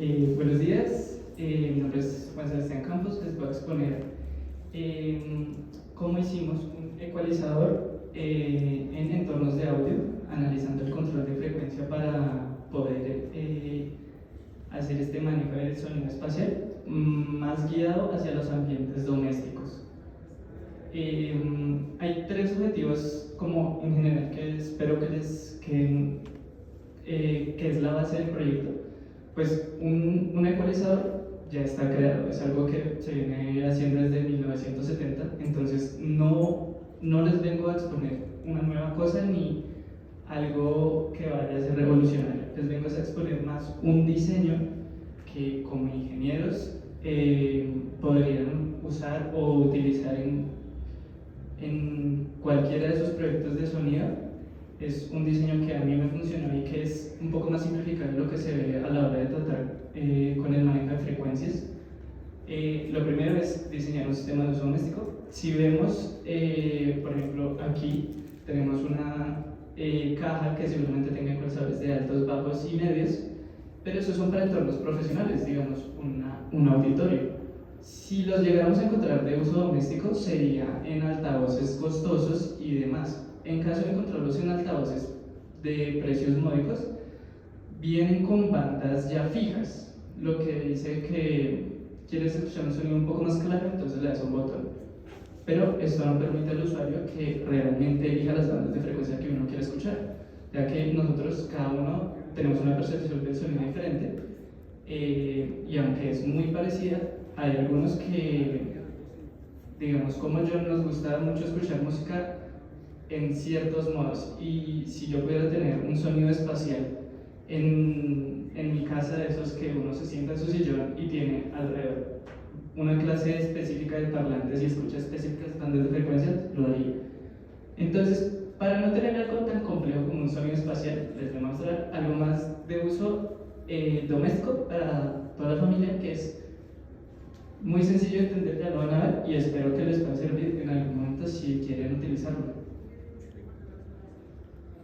Buenos días, mi nombre es Juan Sebastián Campos. Les voy a exponer cómo hicimos un ecualizador en entornos de audio, analizando el control de frecuencia para poder hacer este manejo del sonido espacial más guiado hacia los ambientes domésticos. Hay tres objetivos como en general que espero que es la base del proyecto. Pues un ecualizador ya está creado, es algo que se viene haciendo desde 1970, entonces no les vengo a exponer una nueva cosa ni algo que vaya a ser revolucionario, les vengo a exponer más un diseño que como ingenieros podrían usar o utilizar en cualquiera de sus proyectos de sonido. Es un diseño que a mí me funcionó y que es un poco más simplificado de lo que se ve a la hora de tratar con el manejo de frecuencias. Lo primero es diseñar un sistema de uso doméstico. Si vemos, por ejemplo, aquí tenemos una caja que seguramente tenga ecualizadores de altos, bajos y medios, pero esos son para entornos profesionales, digamos, un auditorio. Si los llegáramos a encontrar de uso doméstico, sería en altavoces costosos y demás. En caso de encontrarlos en altavoces de precios módicos, vienen con bandas ya fijas, lo que dice que quieres escuchar un sonido un poco más claro, entonces le das un botón. Pero esto no permite al usuario que realmente elija las bandas de frecuencia que uno quiere escuchar, ya que nosotros, cada uno, tenemos una percepción del sonido diferente, y aunque es muy parecida, hay algunos que, digamos, como yo, nos gusta mucho escuchar música en ciertos modos, y si yo pudiera tener un sonido espacial en mi casa, de esos que uno se sienta en su sillón y tiene alrededor una clase específica de parlantes y escucha específicas bandas de frecuencias, lo haría. Entonces, para no tener algo tan complejo como un sonido espacial, les voy a mostrar algo más de uso doméstico para toda la familia, que es muy sencillo de entender, ya lo van a ver, y espero que les pueda servir en algún momento si quieren utilizarlo.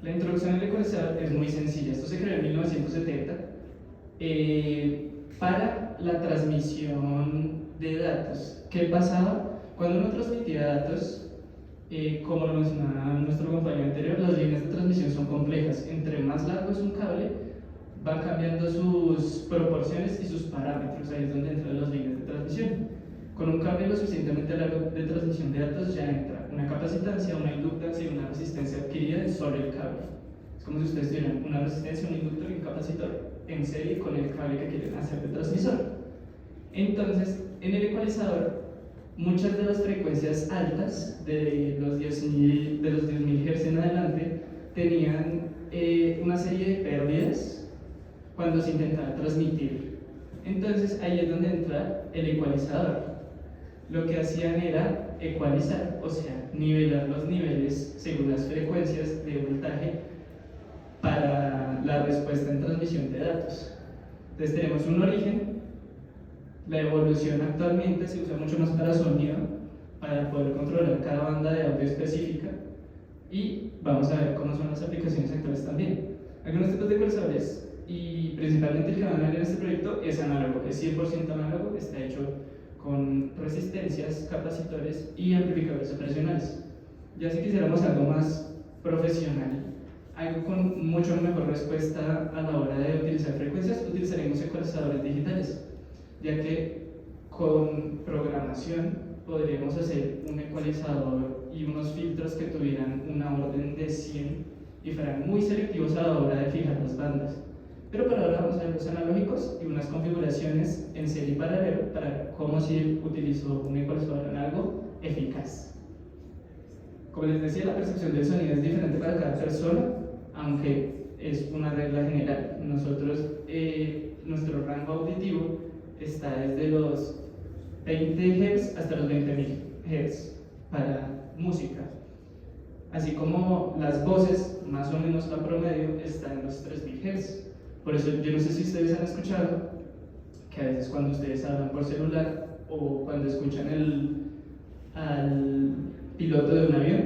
La introducción al ecualizador es muy sencilla. Esto se creó en 1970 para la transmisión de datos. ¿Qué pasaba? Cuando uno transmitía datos, como lo mencionaba nuestro compañero anterior, las líneas de transmisión son complejas. Entre más largo es un cable, van cambiando sus proporciones y sus parámetros. Ahí es donde entran las líneas de transmisión. Con un cable lo suficientemente largo de transmisión de datos ya entra una capacitancia, una inductancia y una resistencia adquirida sobre el cable. Es como si ustedes tuvieran una resistencia, un inductor y un capacitor en serie con el cable que quieren hacer de transmisor. Entonces, en el ecualizador, muchas de las frecuencias altas de los 10.000 Hz en adelante tenían una serie de pérdidas cuando se intentaba transmitir. Entonces, ahí es donde entra el ecualizador. Lo que hacían era ecualizar, o sea, nivelar los niveles según las frecuencias de voltaje para la respuesta en transmisión de datos. Entonces tenemos un origen, la evolución actualmente se usa mucho más para sonido, para poder controlar cada banda de audio específica, y vamos a ver cómo son las aplicaciones actuales también. Algunos tipos de ecualizadores, y principalmente el que van a ver en este proyecto, es análogo, es 100% análogo, está hecho con resistencias, capacitores y amplificadores operacionales. Ya si quisiéramos algo más profesional, algo con mucho mejor respuesta a la hora de utilizar frecuencias, utilizaremos ecualizadores digitales, ya que con programación podríamos hacer un ecualizador y unos filtros que tuvieran una orden de 100 y fueran muy selectivos a la hora de fijar las bandas. Pero por ahora vamos a ver los analógicos y unas configuraciones en serie y paralelo para cómo se utilizó un ecualizador en algo eficaz. Como les decía, la percepción del sonido es diferente para cada persona, aunque es una regla general. Nosotros, nuestro rango auditivo está desde los 20 Hz hasta los 20.000 Hz para música. Así como las voces, más o menos a promedio, están en los 3.000 Hz. Por eso yo no sé si ustedes han escuchado que a veces cuando ustedes hablan por celular o cuando escuchan al piloto de un avión,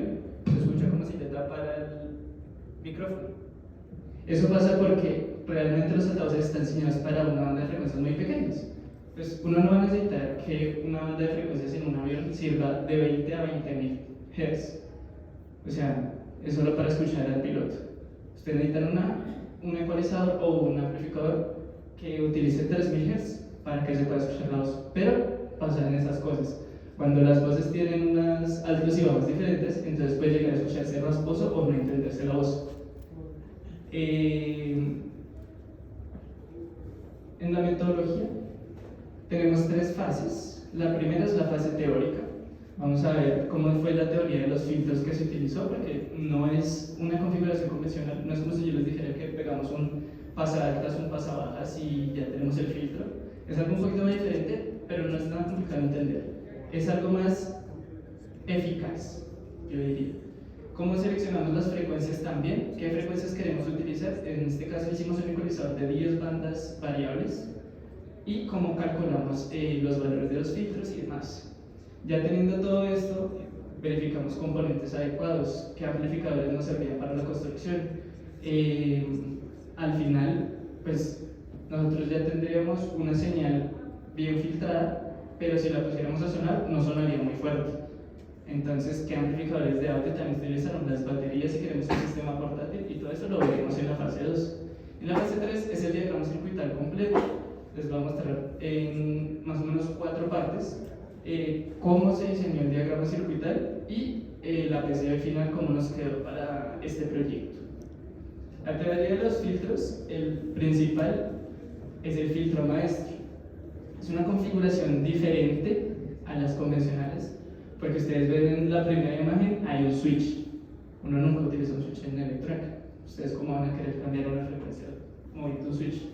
se escucha como si le tapara el micrófono. Eso pasa porque realmente los altavoces están diseñados para una banda de frecuencias muy pequeñas. Pues uno no va a necesitar que una banda de frecuencias en un avión sirva de 20 a 20.000 Hz. O sea, es solo para escuchar al piloto. Ustedes necesitan un ecualizador o un amplificador que utilice 3.000 Hz para que se pueda escuchar la voz. Pero pasan esas cosas. Cuando las voces tienen unos altos y bajos diferentes, entonces puede llegar a escucharse rasposo o no entenderse la voz. En la metodología tenemos 3 fases. La primera es la fase teórica. Vamos a ver cómo fue la teoría de los filtros que se utilizó, porque no es una configuración convencional, no es como si yo les dijera que pegamos un pasaaltas, un pasabajas y ya tenemos el filtro. Es algo un poquito más diferente, pero no es tan complicado de entender. Es algo más eficaz, yo diría. ¿Cómo seleccionamos las frecuencias también? ¿Qué frecuencias queremos utilizar? En este caso hicimos un ecualizador de 10 bandas variables. Y cómo calculamos los valores de los filtros y demás. Ya teniendo todo esto, verificamos componentes adecuados, qué amplificadores nos servían para la construcción. Al final, pues nosotros ya tendríamos una señal bien filtrada, pero si la pusiéramos a sonar, no sonaría muy fuerte. Entonces, ¿qué amplificadores de audio también utilizaron? Las baterías, si queremos un sistema portátil, y todo eso lo veremos en la fase 2. En la fase 3 es el diagrama circuital completo. Les voy a mostrar en más o menos 4 partes cómo se diseñó el diagrama circuital y la PCB final, cómo nos quedó para este proyecto. La teoría de los filtros, el principal es el filtro maestro. Es una configuración diferente a las convencionales, porque ustedes ven en la primera imagen hay un switch. Uno nunca utiliza un switch en electrónica. Ustedes cómo van a querer cambiar una frecuencia moviendo un switch.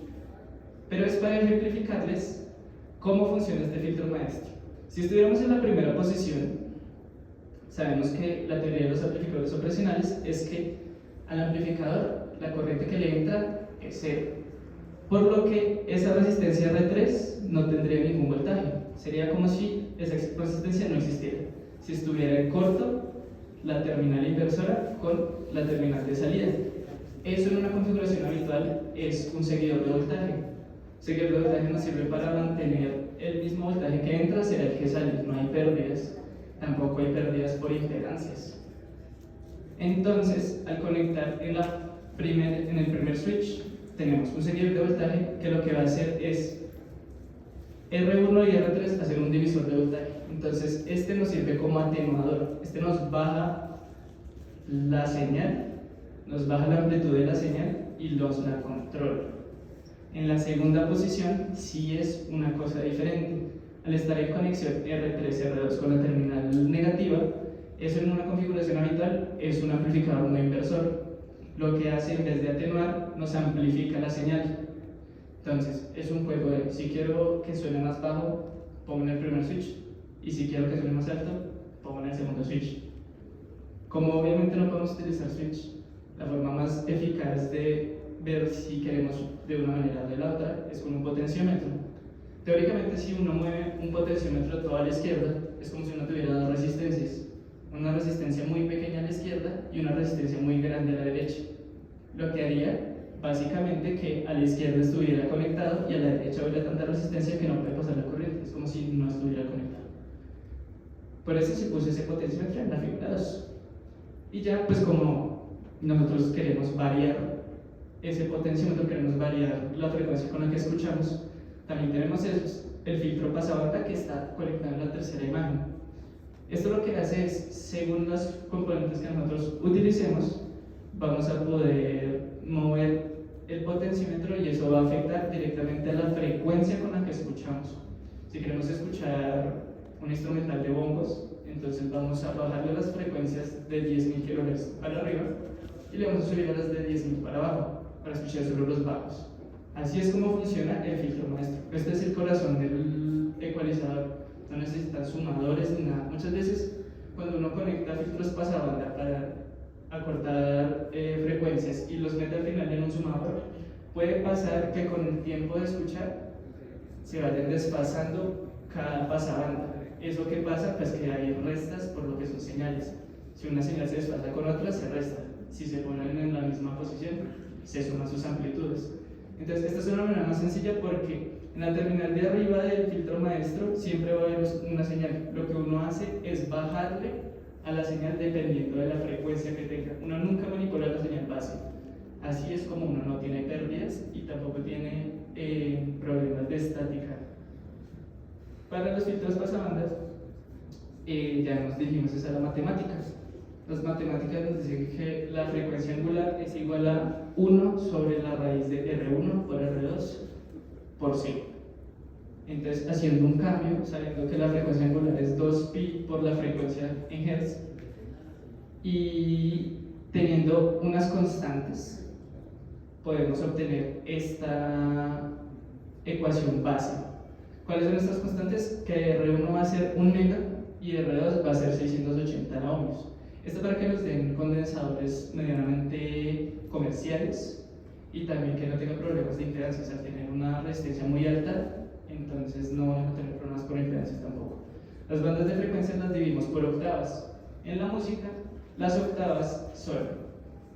Pero es para ejemplificarles cómo funciona este filtro maestro. Si estuviéramos en la primera posición, sabemos que la teoría de los amplificadores operacionales es que al amplificador la corriente que le entra es 0, por lo que esa resistencia R3 no tendría ningún voltaje. Sería como si esa resistencia no existiera. Si estuviera en corto la terminal inversora con la terminal de salida. Eso en una configuración habitual es un seguidor de voltaje. Seguidor de voltaje nos sirve para mantener el mismo voltaje que entra será el que sale, no hay pérdidas, tampoco hay pérdidas por impedancias. Entonces, al conectar en el primer switch, tenemos un seguidor de voltaje que lo que va a hacer es R1 y R3 hacer un divisor de voltaje. Entonces, este nos sirve como atenuador, este nos baja la señal, nos baja la amplitud de la señal y nos la controla. En la segunda posición sí es una cosa diferente. Al estar en conexión R3-R2 con la terminal negativa, eso en una configuración habitual es un amplificador no inversor. Lo que hace, en vez de atenuar, nos amplifica la señal. Entonces, es un juego de, si quiero que suene más bajo, pongo en el primer switch, y si quiero que suene más alto, pongo en el segundo switch. Como obviamente no podemos utilizar switch, la forma más eficaz de ver si queremos de una manera o de la otra es con un potenciómetro. Teóricamente, si uno mueve un potenciómetro todo a la izquierda, es como si uno tuviera 2 resistencias, una resistencia muy pequeña a la izquierda y una resistencia muy grande a la derecha. Lo que haría básicamente que a la izquierda estuviera conectado y a la derecha hubiera tanta resistencia que no puede pasar la corriente, es como si no estuviera conectado. Por eso se puso ese potenciómetro en la figura 2. Y ya, pues como nosotros queremos variar ese potenciómetro, queremos variar la frecuencia con la que escuchamos, también tenemos el filtro pasabanda que está conectado en la tercera imagen. Esto lo que hace es, según los componentes que nosotros utilicemos, vamos a poder mover el potenciómetro y eso va a afectar directamente a la frecuencia con la que escuchamos. Si queremos escuchar un instrumental de bongos, entonces vamos a bajarle las frecuencias de 10.000 kHz para arriba y le vamos a subir a las de 10.000 para abajo, para escuchar solo los bajos. Así es como funciona el filtro maestro. Este es el corazón del ecualizador. No necesitan sumadores ni nada. Muchas veces cuando uno conecta filtros pasabanda para acortar frecuencias y los mete al final en un sumador, puede pasar que con el tiempo de escuchar se vayan desfasando cada pasabanda. ¿Eso qué pasa? Pues que hay restas por lo que son señales. Si una señal se desfasa con otra, se resta. Si se ponen en la misma posición, se suman sus amplitudes. Entonces, esta es una manera más sencilla porque en la terminal de arriba del filtro maestro siempre va a haber una señal. Lo que uno hace es bajarle a la señal dependiendo de la frecuencia que tenga. Uno nunca manipula la señal base. Así es como uno no tiene pérdidas y tampoco tiene problemas de estática. Para los filtros pasabandas, ya nos dijimos esa la matemática. Las matemáticas nos dicen que la frecuencia angular es igual a 1 sobre la raíz de R1 por R2 por C. Entonces, haciendo un cambio, sabiendo que la frecuencia angular es 2pi por la frecuencia en Hertz y teniendo unas constantes, podemos obtener esta ecuación base. ¿Cuáles son estas constantes? Que R1 va a ser 1 mega y R2 va a ser 680 ohmios. Esto para que nos den condensadores medianamente comerciales y también que no tengan problemas de impedancias. Al tener una resistencia muy alta, entonces no van a tener problemas con impedancias tampoco. Las bandas de frecuencias las dividimos por octavas. En la música, las octavas son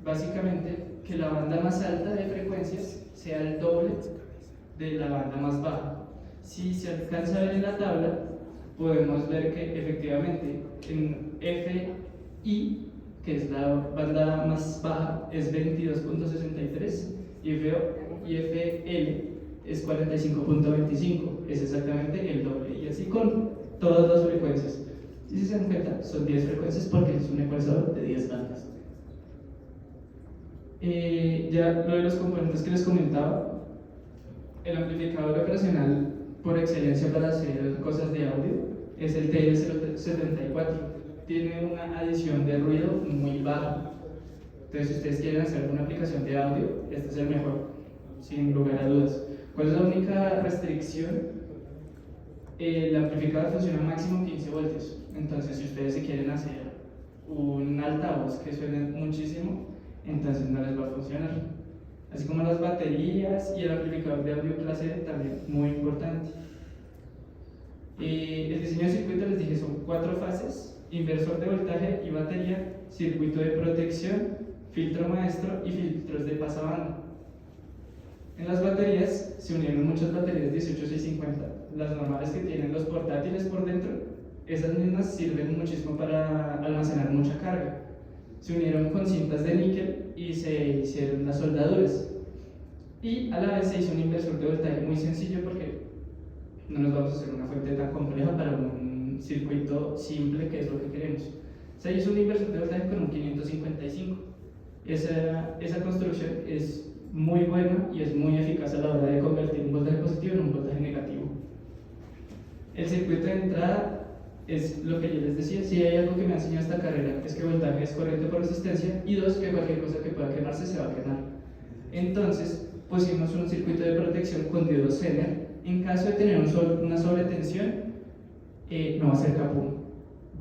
básicamente que la banda más alta de frecuencias sea el doble de la banda más baja. Si se alcanza a ver en la tabla, podemos ver que efectivamente en FI, que es la banda más baja, es 22.63 y FL es 45.25, es exactamente el doble, y así con todas las frecuencias. Si se dan cuenta, son 10 frecuencias porque es un ecualizador de 10 bandas. Ya lo de los componentes que les comentaba, el amplificador operacional por excelencia para hacer cosas de audio es el TL074. Tiene una adición de ruido muy baja. Entonces, si ustedes quieren hacer alguna aplicación de audio, este es el mejor, sin lugar a dudas. ¿Cuál es la única restricción? El amplificador funciona máximo 15 voltios. Entonces, si ustedes se quieren hacer un altavoz que suene muchísimo, entonces no les va a funcionar. Así como las baterías y el amplificador de audio clase D también, muy importante. El diseño de circuito, les dije, son 4 fases: inversor de voltaje y batería, circuito de protección, filtro maestro y filtros de pasabanda. En las baterías se unieron muchas baterías 18650, las normales que tienen los portátiles por dentro. Esas mismas sirven muchísimo para almacenar mucha carga. Se unieron con cintas de níquel y se hicieron las soldaduras. Y a la vez se hizo un inversor de voltaje muy sencillo porque no nos vamos a hacer una fuente tan compleja para un circuito simple, que es lo que queremos. Se hizo un inversor de voltaje con un 555. Esa construcción es muy buena y es muy eficaz a la hora de convertir un voltaje positivo en un voltaje negativo. El circuito de entrada es lo que yo les decía: si hay algo que me ha enseñado esta carrera, es que voltaje es corriente por resistencia, y 2, que cualquier cosa que pueda quemarse se va a quemar. Entonces pusimos un circuito de protección con diodos Zener. En caso de tener una sobretensión, no va a ser capum,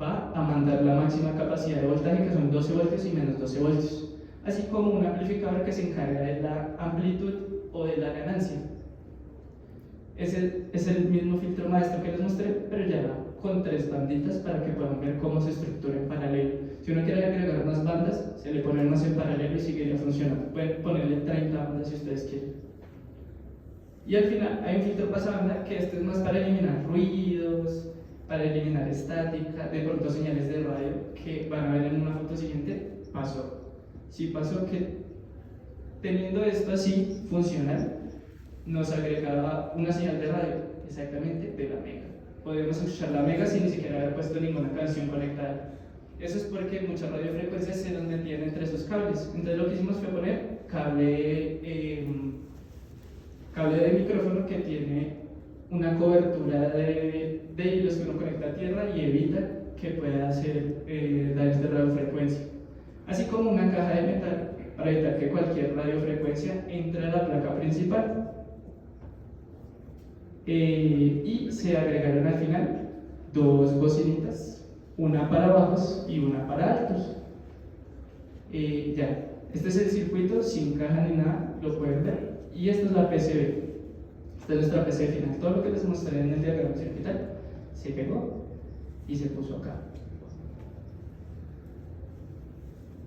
va a mandar la máxima capacidad de voltaje, que son 12 voltios y menos 12 voltios, así como un amplificador que se encarga de la amplitud o de la ganancia. Es el mismo filtro maestro que les mostré, pero ya con 3 banditas para que puedan ver cómo se estructura en paralelo. Si uno quiere agregar más bandas, se le pone más en paralelo y seguiría funcionando. Pueden ponerle 30 bandas si ustedes quieren. Y al final hay un filtro pasabanda, que este es más para eliminar ruidos, para eliminar estática, de pronto señales de radio que van a ver en una foto siguiente. Sí pasó que teniendo esto así funcional, nos agregaba una señal de radio, exactamente de la mega. Podemos escuchar la mega sin ni siquiera haber puesto ninguna canción conectada. Eso es porque muchas radiofrecuencias se nos metían entre esos cables. Entonces lo que hicimos fue poner cable de micrófono que tiene una cobertura de hilos que uno conecta a tierra y evita que pueda hacer daños de radiofrecuencia. Así como una caja de metal para evitar que cualquier radiofrecuencia entre a la placa principal. Y se agregaron al final 2 bocinitas, una para bajos y una para altos. Ya, este es el circuito sin caja ni nada, lo pueden ver. Y esta es la PCB. Esta es nuestra PCB final. Todo lo que les mostré en el diagrama circuital se pegó y se puso acá.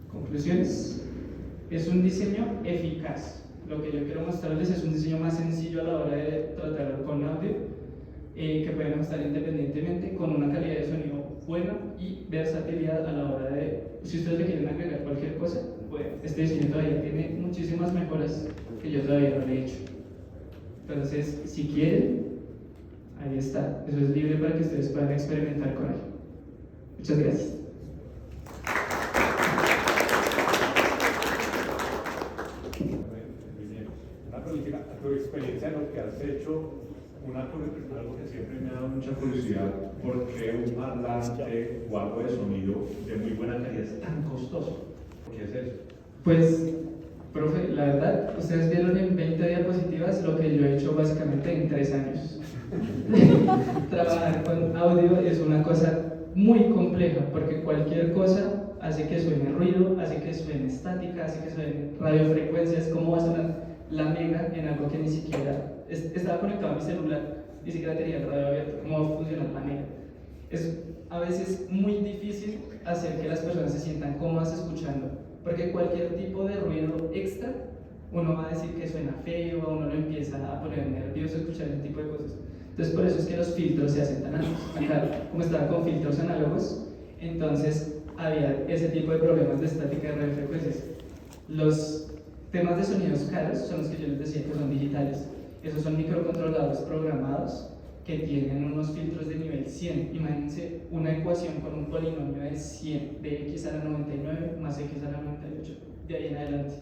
Conclusiones: es un diseño eficaz. Lo que yo quiero mostrarles es un diseño más sencillo a la hora de tratar con audio, que pueden ajustar independientemente, con una calidad de sonido buena y versatilidad a la hora de, si ustedes le quieren agregar cualquier cosa, pues este diseño todavía tiene muchísimas mejoras que yo todavía no le he hecho. Entonces, si quieren, ahí está, eso es libre para que ustedes puedan experimentar con él. Muchas gracias. A tu experiencia, lo que has hecho, algo que siempre me ha dado mucha curiosidad, ¿por qué un parlante o algo de sonido de muy buena calidad es tan costoso? ¿Por qué es eso? Pues, profe, la verdad, ustedes vieron en 20 diapositivas lo que yo he hecho básicamente en 3 años. Trabajar con audio es una cosa muy compleja, porque cualquier cosa hace que suene ruido, hace que suene estática, hace que suene radiofrecuencias. ¿Cómo va a sonar la mega en algo que ni siquiera estaba conectado a mi celular, ni siquiera tenía el radio abierto? ¿Cómo va a funcionar la mega? Es a veces muy difícil hacer que las personas se sientan cómodas escuchando, porque cualquier tipo de ruido extra, uno va a decir que suena feo, uno lo empieza a poner nervioso escuchar ese tipo de cosas. Entonces por eso es que los filtros se hacen tan altos. Acá, como estaba con filtros análogos, entonces había ese tipo de problemas de estática de radiofrecuencias. Los temas de sonidos caros son los que yo les decía que son digitales. Esos son microcontroladores programados que tienen unos filtros de nivel 100. Imagínense una ecuación con un polinomio de 100, de x a la 99 más x a la 98, de ahí en adelante.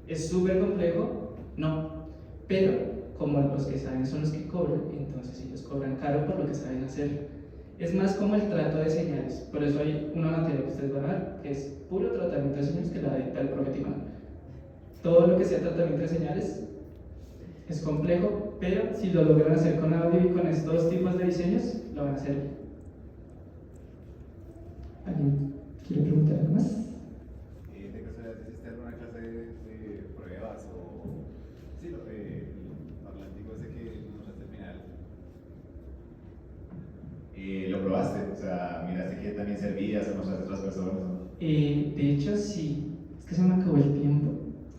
¿Es súper complejo? No. Pero como los que saben son los que cobran, entonces ellos cobran caro por lo que saben hacer. Es más como el trato de señales. Por eso hay una materia que ustedes van a ver, que es puro tratamiento de señales, que la dicta el profe Timán. Todo lo que sea tratamiento de señales es complejo, pero si lo logran hacer con audio y con estos dos tipos de diseños, lo van a hacer bien. ¿Alguien quiere preguntar algo más? ¿De casualidad hiciste alguna clase de pruebas o sí, el parlantico ese que mostraste al final? ¿Lo probaste? O sea, miraste que también servía, se mostraste a otras personas. De hecho, sí. Es que se me acabó el tiempo.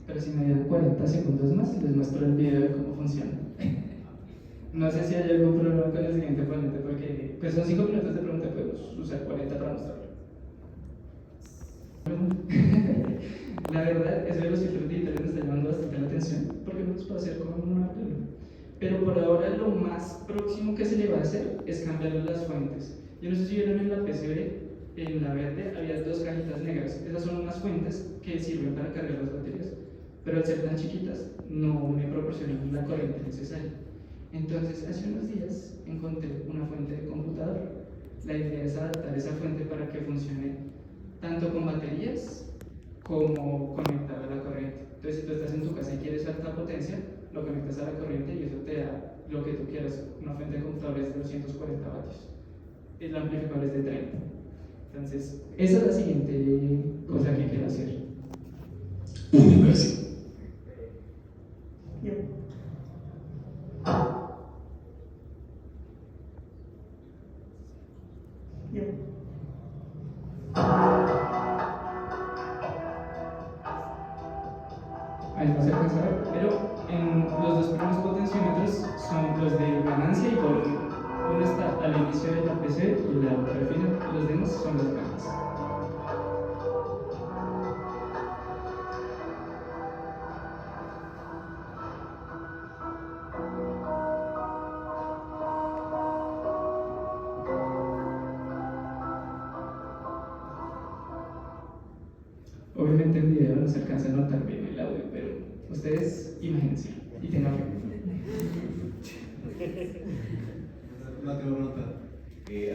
Pero si me dan 40 segundos más, les muestro el video de cómo funciona. No sé si hay algún problema con el siguiente ponente, porque pues son 5 minutos de pregunta, podemos usar 40 para mostrarlo. La verdad, eso de los filtros digitales me está llamando bastante la atención, porque no los puedo hacer con una pluma. Pero por ahora lo más próximo que se le va a hacer es cambiarle las fuentes. Yo no sé si vieron en la PCB, en la verde, había 2 cajitas negras. Esas son unas fuentes que sirven para cargar las baterías, pero al ser tan chiquitas no me proporcionan la corriente necesaria. Entonces, hace unos días encontré una fuente de computador. La idea es adaptar esa fuente para que funcione tanto con baterías como conectada a la corriente. Entonces, si tú estás en tu casa y quieres alta potencia, lo conectas a la corriente y eso te da lo que tú quieras. Una fuente de computador es de 240 vatios. El amplificador es de 30. Entonces, esa es la siguiente cosa que quiero hacer. Universo. Ahí no se alcanza a ver, pero en los 2 primeros potenciómetros son los de ganancia y volumen. Uno está al inicio de la PC y la otra al final. Los demás son las ganas. Obviamente en video no se alcanza a notar bien el audio, pero ustedes imagínense y tengan fe. Una pregunta.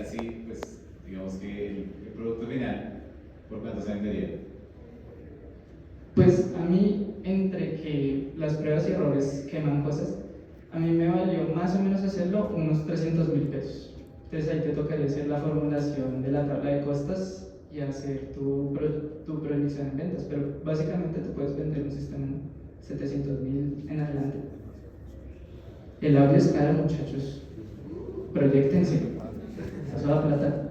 Así, pues, digamos que el producto final, ¿por cuánto se vendería? Pues a mí, entre que las pruebas y errores queman cosas, a mí me valió más o menos hacerlo unos 300.000 pesos. Entonces ahí te tocaría hacer la formulación de la tabla de costas y hacer tu proyección en ventas, pero básicamente te puedes vender un sistema en 700.000 en adelante. El audio es caro, muchachos. Proyectense. Eso da plata.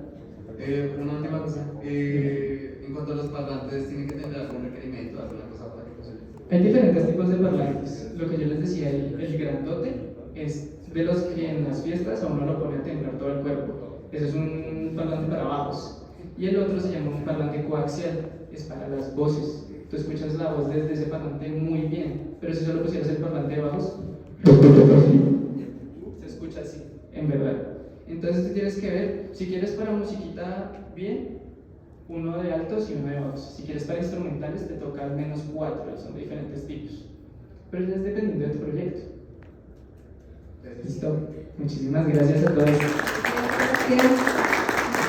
Una última cosa. En cuanto a los parlantes, ¿tienen que tener algún requerimiento, alguna cosa para que funcione? Hay diferentes tipos de parlantes. Lo que yo les decía, el grandote es de los que en las fiestas a uno lo pone a temblar todo el cuerpo. Ese es un parlante para bajos. Y el otro se llama un parlante coaxial, es para las voces. Tú escuchas la voz desde ese parlante muy bien, pero si solo pusieras el parlante de bajos, se escucha así, en verdad. Entonces tú tienes que ver, si quieres para musiquita bien, uno de altos y uno de bajos. Si quieres para instrumentales, te toca al menos 4, son de diferentes tipos. Pero ya es dependiendo de tu proyecto. Listo. Muchísimas gracias a todos. Gracias.